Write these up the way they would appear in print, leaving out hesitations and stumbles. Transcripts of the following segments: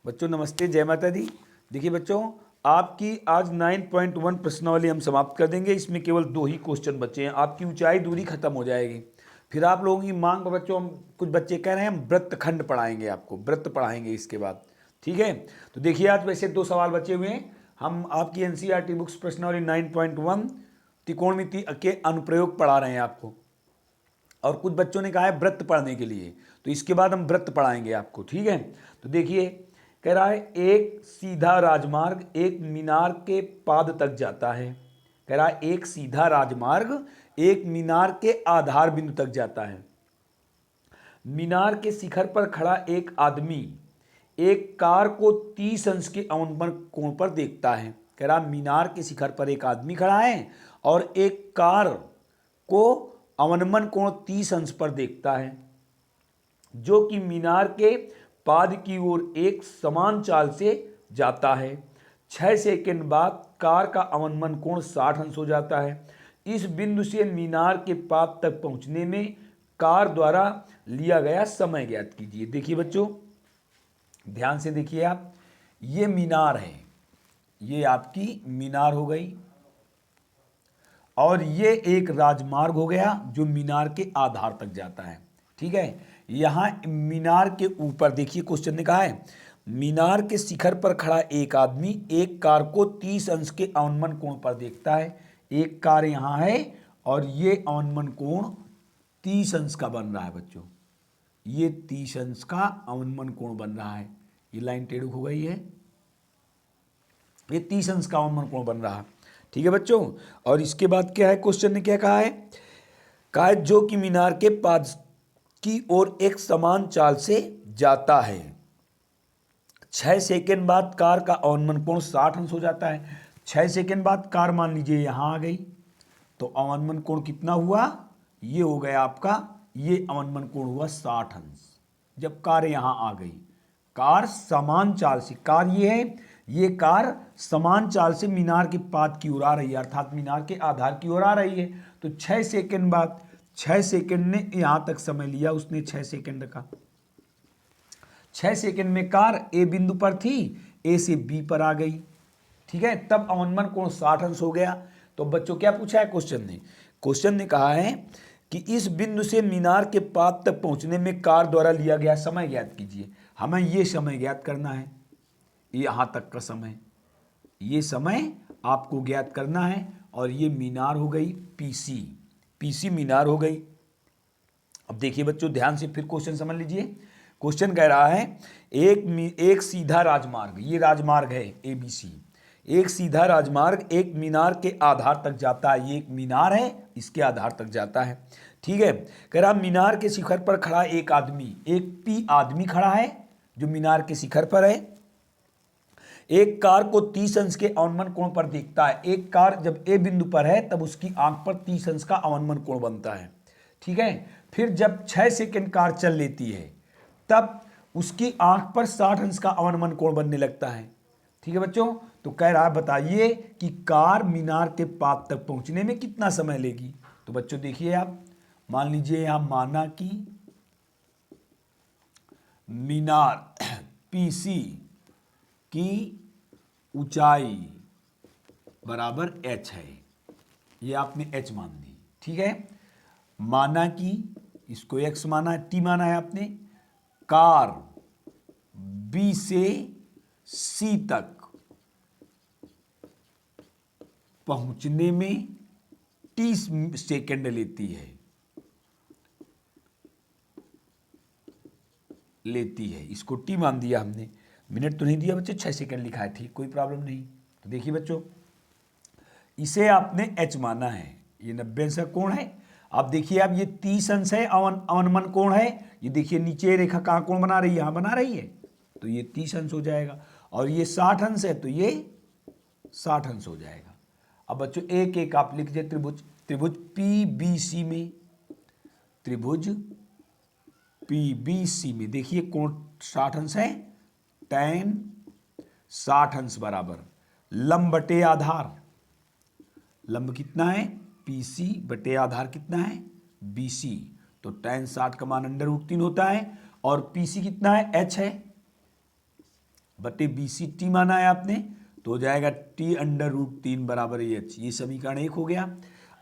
बच्चों नमस्ते, जय माता दी। देखिए बच्चों, आपकी आज 9.1 प्रश्नावली हम समाप्त कर देंगे। इसमें केवल 2 ही क्वेश्चन बचे हैं। आपकी ऊंचाई दूरी खत्म हो जाएगी। फिर आप लोगों की मांग पर बच्चों, हम कुछ बच्चे कह रहे हैं हम वृत्तखंड पढ़ाएंगे, आपको वृत्त पढ़ाएंगे इसके बाद। ठीक है, तो देखिए आज वैसे 2 सवाल बचे हुए हैं। हम आपकी एनसीईआरटी बुक्स प्रश्नावली 9.1 त्रिकोणमिति के अनुप्रयोग पढ़ा रहे हैं आपको, और कुछ बच्चों ने कहा है व्रत पढ़ने के लिए, तो इसके बाद हम व्रत पढ़ाएंगे आपको। ठीक है, तो देखिए कह रहा है एक सीधा राजमार्ग एक मीनार के पाद तक जाता है। कह रहा है एक सीधा राजमार्ग एक मीनार के आधार बिंदु तक जाता है। मीनार के शिखर पर खड़ा एक आदमी एक कार को 30 अंश के अवनमन कोण पर देखता है। कह रहा मीनार के शिखर पर एक आदमी खड़ा है और एक कार को अवनमन कोण 30 अंश पर देखता है, जो कि मीनार के पाद की ओर एक समान चाल से जाता है। 6 सेकंड बाद कार का अवनमन कोण 60 अंश हो जाता है। इस बिंदु से मीनार के पाद तक पहुंचने में कार द्वारा लिया गया समय ज्ञात कीजिए। देखिए बच्चों, ध्यान से देखिए आप, ये मीनार है, ये आपकी मीनार हो गई, और ये एक राजमार्ग हो गया जो मीनार के आधार तक जाता है। ठीक है, यहां मीनार के ऊपर देखिए क्वेश्चन ने कहा है मीनार के शिखर पर खड़ा एक आदमी एक कार को 30 अंश के अवनमन कोण पर देखता है। एक कार यहां है और ये अवनमन कोण 30 अंश का बन रहा है बच्चों, ये 30 अंश का अवनमन कोण बन रहा है। ये लाइन टेढ़ी हो गई है, ये 30 अंश का अवनमन कोण बन रहा है। ठीक है बच्चों, और इसके बाद क्या है, क्वेश्चन ने क्या कहा है जो कि मीनार के पाद की ओर एक समान चाल से जाता है। 6 सेकंड बाद कार का अवनमन कोण 60 अंश हो जाता है। 6 सेकंड बाद कार मान लीजिए यहां आ गई, तो अवनमन कोण कितना हुआ, ये हो गया आपका, ये अवनमन कोण हुआ 60 अंश। जब कार यहां आ गई, कार समान चाल से, कार ये है, ये कार समान चाल से मीनार के पाद की ओर आ रही है, अर्थात मीनार के आधार की ओर आ रही है। तो 6 सेकंड बाद, 6 सेकंड ने यहां तक समय लिया, उसने 6 सेकंड का। 6 सेकंड में कार ए बिंदु पर थी, ए से बी पर आ गई। ठीक है, तब अवनमन कोण 60 अंश हो गया। तो बच्चों क्या पूछा है क्वेश्चन ने, क्वेश्चन ने कहा है कि इस बिंदु से मीनार के पाद तक पहुंचने में कार द्वारा लिया गया समय ज्ञात कीजिए। हमें यह समय ज्ञात करना है, यहां तक का समय, ये समय आपको ज्ञात करना है। और ये मीनार हो गई पीसी, पीसी मीनार हो गई। अब देखिए बच्चों ध्यान से फिर क्वेश्चन समझ लीजिए। क्वेश्चन कह रहा है एक सीधा राजमार्ग, ये राजमार्ग है एबीसी, एक सीधा राजमार्ग एक मीनार के आधार तक जाता है। ये एक मीनार है, इसके आधार तक जाता है। ठीक है, कह रहा मीनार के शिखर पर खड़ा एक आदमी, एक पी आदमी खड़ा है जो मीनार के शिखर पर है, एक कार को 30 अंश के अवनमन कोण पर देखता है। एक कार जब ए बिंदु पर है तब उसकी आंख पर 30 अंश का अवनमन कोण बनता है। ठीक है, फिर जब 6 सेकंड कार चल लेती है तब उसकी आंख पर 60 अंश का अवनमन कोण बनने लगता है। ठीक है बच्चों, तो कह रहा है बताइए कि कार मीनार के पाद तक पहुंचने में कितना समय लेगी। तो बच्चों देखिए आप, मान लीजिए यहां माना कि मीनार पीसी की ऊंचाई बराबर h है, ये आपने h मान दी। ठीक है, माना कि इसको x माना है, t माना है आपने, कार b से c तक पहुंचने में 30 सेकंड लेती है, इसको t मान दिया हमने। मिनट तो नहीं दिया बच्चे, 6 सेकंड लिखा है, ठीक, कोई प्रॉब्लम नहीं। तो देखिए बच्चों, इसे आपने h माना है, ये 90 अंश का कोण है। अब देखिए आप, ये 30 अंश है, अवनमन कोण है। ये देखिए नीचे रेखा कहाँ कोण बना रही है, यहां बना रही है, तो ये 30 अंश हो जाएगा। और ये 60 अंश है, तो ये 60 अंश हो जाएगा। अब बच्चों एक एक आप लिख दीजिए, त्रिभुज, त्रिभुज पीबीसी में, त्रिभुज पीबीसी में देखिए कोण 60 अंश है, tan 60 अंश बराबर लंब बटे आधार, लंब कितना है पीसी बटे आधार कितना है बीसी, तो tan 60 का मान √3 होता है। और पीसी कितना है h है, बटे BC T माना है आपने, तो हो जाएगा T√3 बराबर AH। ये समीकरण 1 हो गया।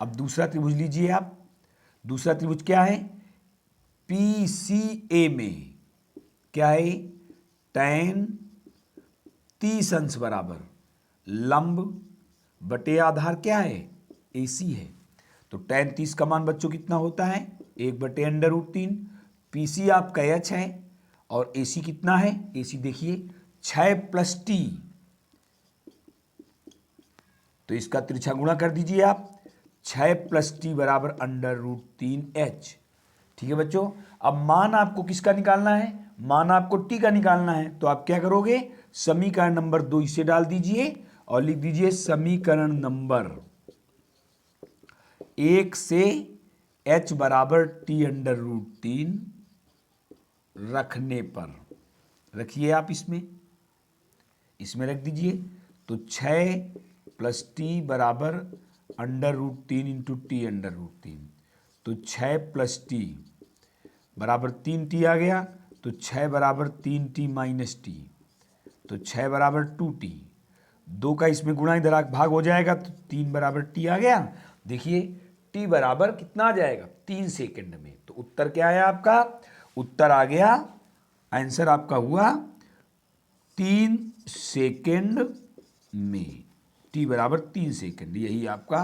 अब दूसरा त्रिभुज लीजिए आप। दूसरा त्रिभुज क्या है? PCA में क्या है? tan 30 अंश बराबर लंब बटे आधार क्या है? AC है। तो tan 30 का मान बच्चों कितना होता है? 1/√3। PC आपका H है और AC कितना है? AC देखिए 6 + T, तो इसका तिरछा गुणा कर दीजिए आप। 6 + T बराबर √3H। ठीक है बच्चों, अब मान आपको किसका निकालना है? मान आपको T का निकालना है। तो आप क्या करोगे? समीकरण नंबर 2 इसे डाल दीजिए और लिख दीजिए समीकरण नंबर 1 से H बराबर T√3 रखने पर, रखिए आप इसमें रख दीजिए। तो 6 + T बराबर √3 × T√3, तो 6 + T बराबर 3T आ गया। तो 6 बराबर 3T - T, तो 6 बराबर 2T। 2 का इसमें गुणा इधर भाग हो जाएगा, तो 3 बराबर T आ गया। देखिए T बराबर कितना आ जाएगा? 3 सेकंड में। तो उत्तर क्या है आपका? उत्तर आ गया, आंसर आपका हुआ 3 सेकंड में। T बराबर 3 सेकंड, यही आपका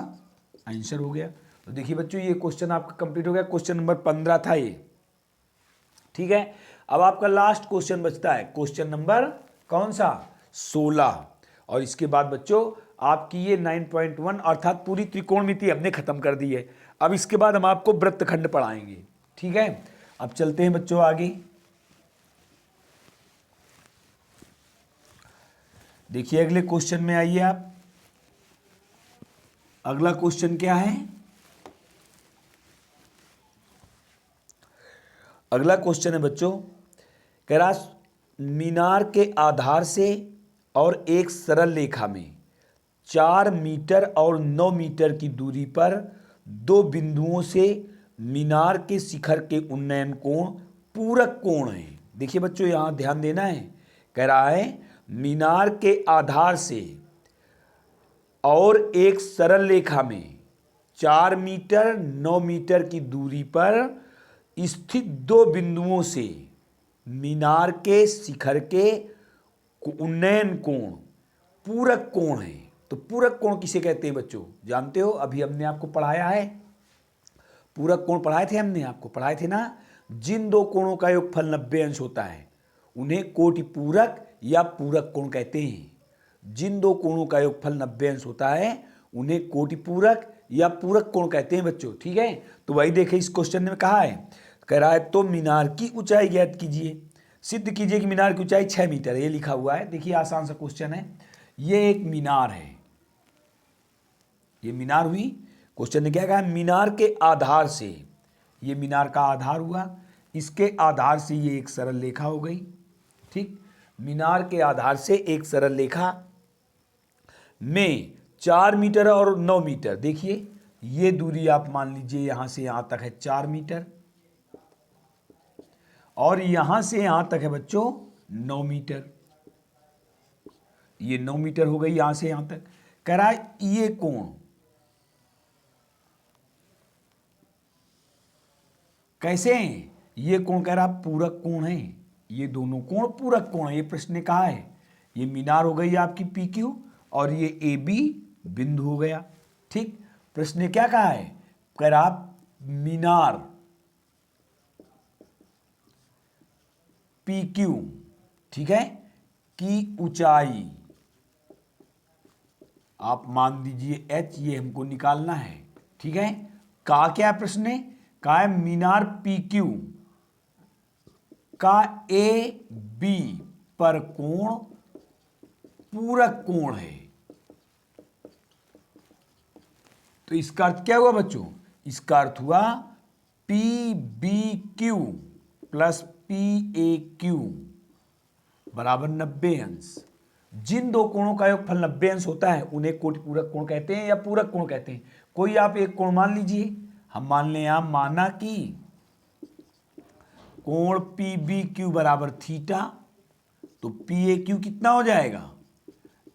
आंसर हो गया। तो देखिए बच्चों, ये क्वेश्चन आपका कंप्लीट हो गया। क्वेश्चन नंबर 15 था ये। ठीक है, अब आपका लास्ट क्वेश्चन बचता है, क्वेश्चन नंबर कौन सा? 16। और इसके बाद बच्चों आपकी ये 9.1 अर्थात पूरी त्रिकोणमिति हमने खत्म कर दी है। अब इसके बाद हम आपको वृत्तखंड पढ़ाएंगे। ठीक है, अब चलते हैं बच्चों आगे। देखिए अगले क्वेश्चन में आइए आप। अगला क्वेश्चन क्या है? अगला क्वेश्चन है बच्चों, कह रहा मीनार के आधार से और एक सरल रेखा में 4 मीटर और 9 मीटर की दूरी पर दो बिंदुओं से मीनार के शिखर के उन्नयन कोण पूरक कोण है। देखिए बच्चों, यहां ध्यान देना है। कह रहा है मीनार के आधार से और एक सरल रेखा में 4 मीटर 9 मीटर की दूरी पर स्थित दो बिंदुओं से मीनार के शिखर के उन्नयन कोण पूरक कोण है। तो पूरक कोण किसे कहते हैं बच्चों? जानते हो, अभी हमने आपको पढ़ाया है। पूरक कोण पढ़ाए थे, हमने आपको पढ़ाए थे ना। जिन दो कोणों का योगफल 90 अंश होता है उन्हें कोटि पूरक या पूरक कोण कहते हैं। जिन दो कोणों का योगफल 90 अंश होता है उन्हें कोटि पूरक या पूरक कोण कहते हैं बच्चों। ठीक है, तो वही देखे इस क्वेश्चन में कहा है। कह रहा है तो मीनार की ऊंचाई ज्ञात कीजिए, सिद्ध कीजिए कि मीनार की ऊंचाई 6 मीटर है। ये लिखा हुआ है। देखिए आसान सा क्वेश्चन है। ये एक मीनार है, ये मीनार हुई। क्वेश्चन ने क्या कहा? मीनार के आधार से, ये मीनार का आधार हुआ, इसके आधार से ये एक सरल रेखा हो गई। ठीक, मीनार के आधार से एक सरल रेखा में 4 मीटर और 9 मीटर, देखिए ये दूरी आप मान लीजिए यहां से यहां तक है 4 मीटर और यहां से यहां तक है बच्चों 9 मीटर। ये 9 मीटर हो गई यहां से यहां तक। कह रहा है ये कोण कैसे हैं? ये कोण कह रहा पूरक कोण है। ये दोनों कोण पूरक कोण है। ये प्रश्न ने कहा है। ये मीनार हो गई आपकी PQ और ये AB बिंदु हो गया। ठीक, प्रश्न ने क्या कहा है? कह रहा मीनार PQ, ठीक है, की ऊंचाई आप मान दीजिए H, ये हमको निकालना है। ठीक है, कहा क्या प्रश्न ने? कहा है मीनार PQ का AB पर कोण पूरक कोण है। तो इसका अर्थ क्या हुआ बच्चों? इसका अर्थ हुआ PBQ प्लस PAQ बराबर 90 अंश। जिन दो कोणों का योगफल 90 अंश होता है उन्हें कोटि पूरक कोण कहते हैं या पूरक कोण कहते हैं। कोई आप एक कोण मान लीजिए, हम मान लें यहां माना कि कोण PBQ बराबर थीटा, तो पी ए क्यू कितना हो जाएगा,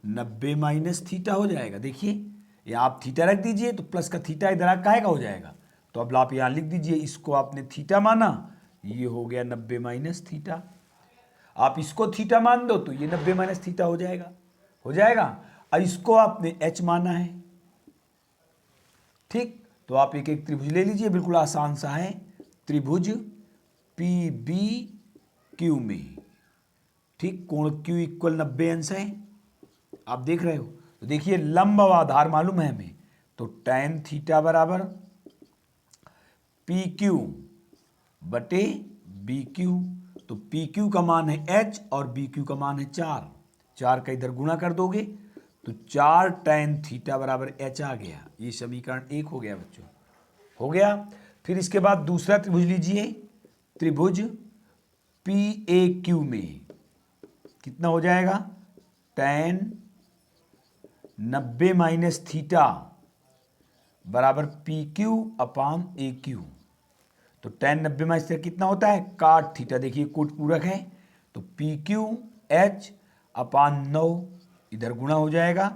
90 माइनस थीटा हो जाएगा। देखिए ये आप थीटा रख दीजिए तो प्लस का थीटा इधर काहेगा हो जाएगा, तो अब आप यहाँ लिख दीजिए, इसको आपने थीटा माना, ये हो गया 90 माइनस थीटा। आप इसको थीटा मान दो तो ये 90 माइनस थीटा हो जाएगा, हो जाएगा। अब इसको आपने एच माना है, ठीक। तो आप एक एक त्रिभुज ले लीजिए, बिल्कुल आसान सा है। त्रिभुज पी बी क्यू में, ठीक, कोण क्यू इक्वल 90 अंश है, आप देख रहे हो। तो देखिए लंब व आधार मालूम है हमें, तो tan थीटा बराबर पी क्यू बटे बी क्यू। तो पी क्यू का मान है h और बी क्यू का मान है 4, 4 का इधर गुणा कर दोगे तो 4 tan थीटा बराबर h आ गया। ये समीकरण 1 हो गया बच्चों, हो गया। फिर इसके बाद दूसरा त्रिभुज लीजिए, त्रिभुज पी ए क्यू में कितना हो जाएगा, tan 90 माइनस थीटा बराबर पी क्यू अपान ए क्यू। तो tan 90 माइनस थीटा कितना होता है, काट थीटा, देखिए कूट पूरक है, तो पी क्यू एच अपान 9 इधर गुणा हो जाएगा,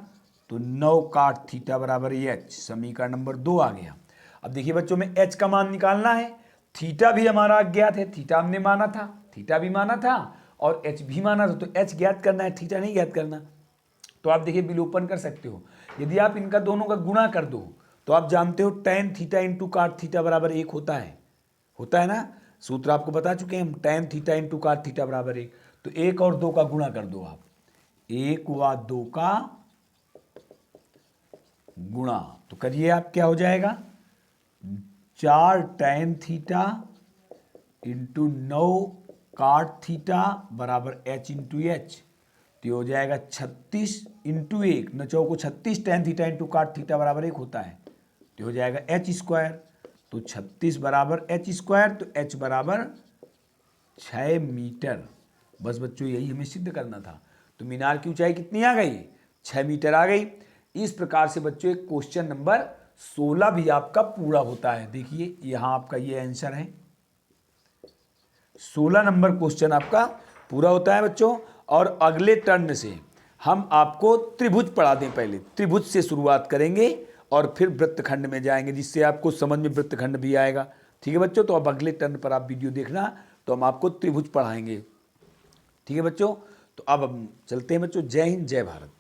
तो 9 काट थीटा बराबर एच। समीकरण नंबर 2 आ गया। अब देखिए बच्चों में एच का मान निकालना है, थीटा भी हमारा अज्ञात है, थीटा हमने माना था, थीटा भी माना था और एच भी माना था, तो एच ज्ञात करना है, थीटा नहीं ज्ञात करना। तो आप देखिए विलोपन कर सकते हो, यदि आप इनका दोनों का गुणा कर दो तो आप जानते हो tan थीटा इंटू काट थीटा बराबर 1 होता है ना, सूत्र आपको बता चुके हैं हम, tan थीटा इंटू काट थीटा बराबर 1। तो 1 और 2 का गुणा कर दो आप, 1 व 2 का गुणा, तो करिए आप, क्या हो जाएगा, 4 tan थीटा इंटू 9 काट थीटा बराबर h इंटू एच। तो हो जाएगा 36 इंटू 1, न चौको 36 tan थीटा इंटू काट थीटा बराबर 1 होता है, तो हो जाएगा एच स्क्वायर। तो 36 बराबर एच स्क्वायर, तो एच बराबर 6 मीटर। बस बच्चों यही हमें सिद्ध करना था। तो मीनार की ऊंचाई कितनी आ गई, 6 मीटर आ गई। इस प्रकार से बच्चों एक क्वेश्चन नंबर 16 भी आपका पूरा होता है। देखिए यहाँ आपका ये आंसर है, 16 नंबर क्वेश्चन आपका पूरा होता है बच्चों। और अगले टर्न से हम आपको त्रिभुज पढ़ा दें, पहले त्रिभुज से शुरुआत करेंगे और फिर वृत्तखंड में जाएंगे, जिससे आपको समझ में वृत्तखंड भी आएगा। ठीक है बच्चों, तो अब अगले टर्न पर आप वीडियो देखना, तो हम आपको त्रिभुज पढ़ाएंगे। ठीक है बच्चों, तो अब हम चलते हैं बच्चों। जय हिंद, जय भारत।